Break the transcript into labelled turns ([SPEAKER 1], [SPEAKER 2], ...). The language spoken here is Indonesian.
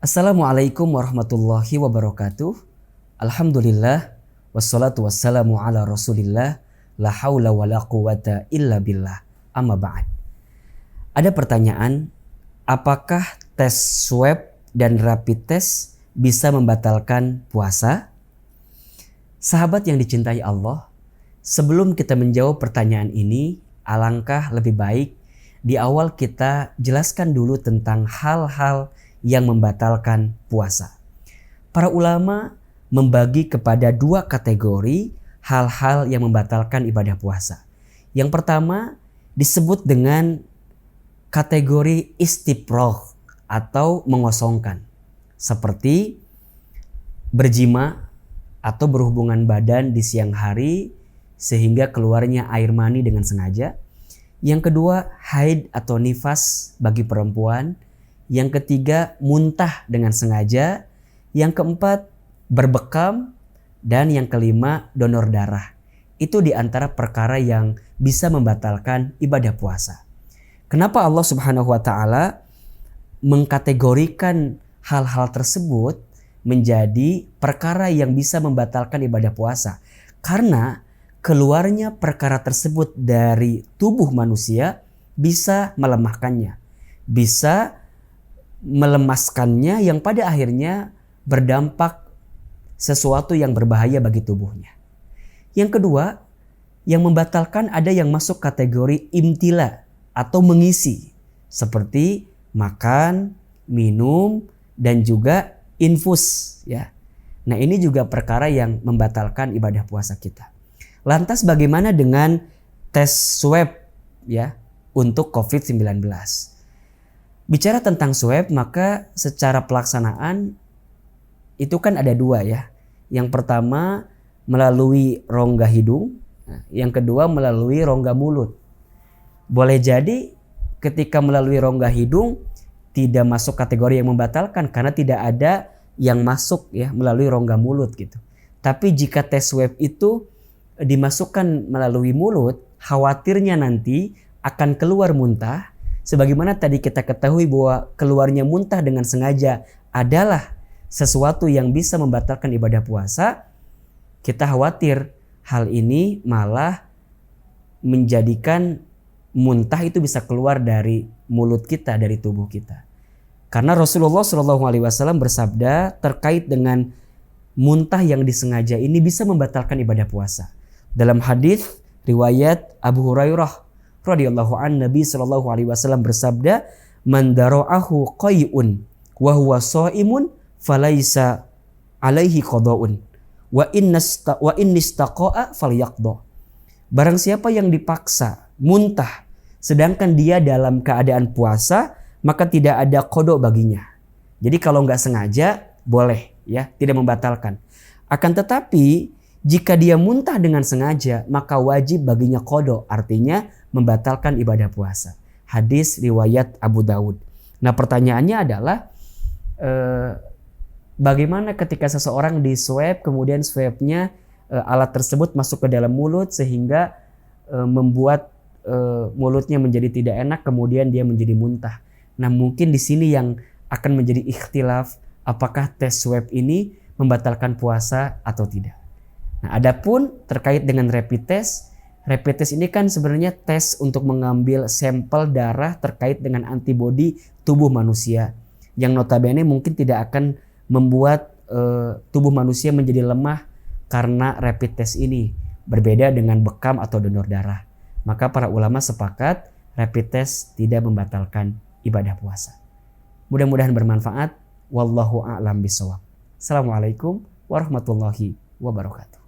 [SPEAKER 1] Assalamualaikum warahmatullahi wabarakatuh. Alhamdulillah wassalatu wassalamu ala Rasulillah la haula wala quwata illa billah. Amma ba'd. Ada pertanyaan, apakah tes swab dan rapid test bisa membatalkan puasa? Sahabat yang dicintai Allah, sebelum kita menjawab pertanyaan ini, alangkah lebih baik di awal kita jelaskan dulu tentang hal-hal yang membatalkan puasa. Para ulama membagi kepada dua kategori hal-hal yang membatalkan ibadah puasa. Yang pertama disebut dengan kategori istibroh atau mengosongkan. Seperti berjima atau berhubungan badan di siang hari sehingga keluarnya air mani dengan sengaja. Yang kedua haid atau nifas bagi perempuan. Yang ketiga muntah dengan sengaja. Yang keempat berbekam. Dan yang kelima donor darah. Itu diantara perkara yang bisa membatalkan ibadah puasa. Kenapa Allah Subhanahu wa ta'ala mengkategorikan hal-hal tersebut menjadi perkara yang bisa membatalkan ibadah puasa? Karena keluarnya perkara tersebut dari tubuh manusia bisa melemahkannya. Bisa melemaskannya yang pada akhirnya berdampak sesuatu yang berbahaya bagi tubuhnya. Yang kedua, yang membatalkan ada yang masuk kategori imtila atau mengisi. Seperti makan, minum, dan juga infus. Ya. Nah ini juga perkara yang membatalkan ibadah puasa kita. Lantas bagaimana dengan tes swab ya untuk COVID-19? Bicara tentang swab, maka secara pelaksanaan itu kan ada dua ya. Yang pertama melalui rongga hidung, yang kedua melalui rongga mulut. Boleh jadi ketika melalui rongga hidung tidak masuk kategori yang membatalkan karena tidak ada yang masuk ya melalui rongga mulut gitu. Tapi jika tes swab itu dimasukkan melalui mulut, khawatirnya nanti akan keluar muntah. Sebagaimana tadi kita ketahui bahwa keluarnya muntah dengan sengaja adalah sesuatu yang bisa membatalkan ibadah puasa, kita khawatir hal ini malah menjadikan muntah itu bisa keluar dari mulut kita, dari tubuh kita. Karena Rasulullah SAW bersabda terkait dengan muntah yang disengaja ini bisa membatalkan ibadah puasa. Dalam hadis riwayat Abu Hurairah radhiyallahu an, Nabi SAW bersabda, "Man dara'ahu qai'un wa huwa sha'imun falaisa alaihi qada'un wa innistaqa'a falyaqda." Barang siapa yang dipaksa muntah sedangkan dia dalam keadaan puasa, maka tidak ada qada baginya. Jadi kalau nggak sengaja boleh ya, tidak membatalkan. Akan tetapi jika dia muntah dengan sengaja, maka wajib baginya qada, artinya membatalkan ibadah puasa. Hadis riwayat Abu Dawud. Nah pertanyaannya adalah bagaimana ketika seseorang di swab kemudian swabnya alat tersebut masuk ke dalam mulut sehingga membuat mulutnya menjadi tidak enak kemudian dia menjadi muntah. Nah mungkin di sini yang akan menjadi ikhtilaf apakah tes swab ini membatalkan puasa atau tidak. Nah, adapun terkait dengan rapid test ini kan sebenarnya tes untuk mengambil sampel darah terkait dengan antibodi tubuh manusia yang notabene mungkin tidak akan membuat tubuh manusia menjadi lemah karena rapid test ini, berbeda dengan bekam atau donor darah. Maka para ulama sepakat rapid test tidak membatalkan ibadah puasa. Mudah-mudahan bermanfaat. Wallahu a'lam bishawab. Assalamualaikum warahmatullahi wabarakatuh.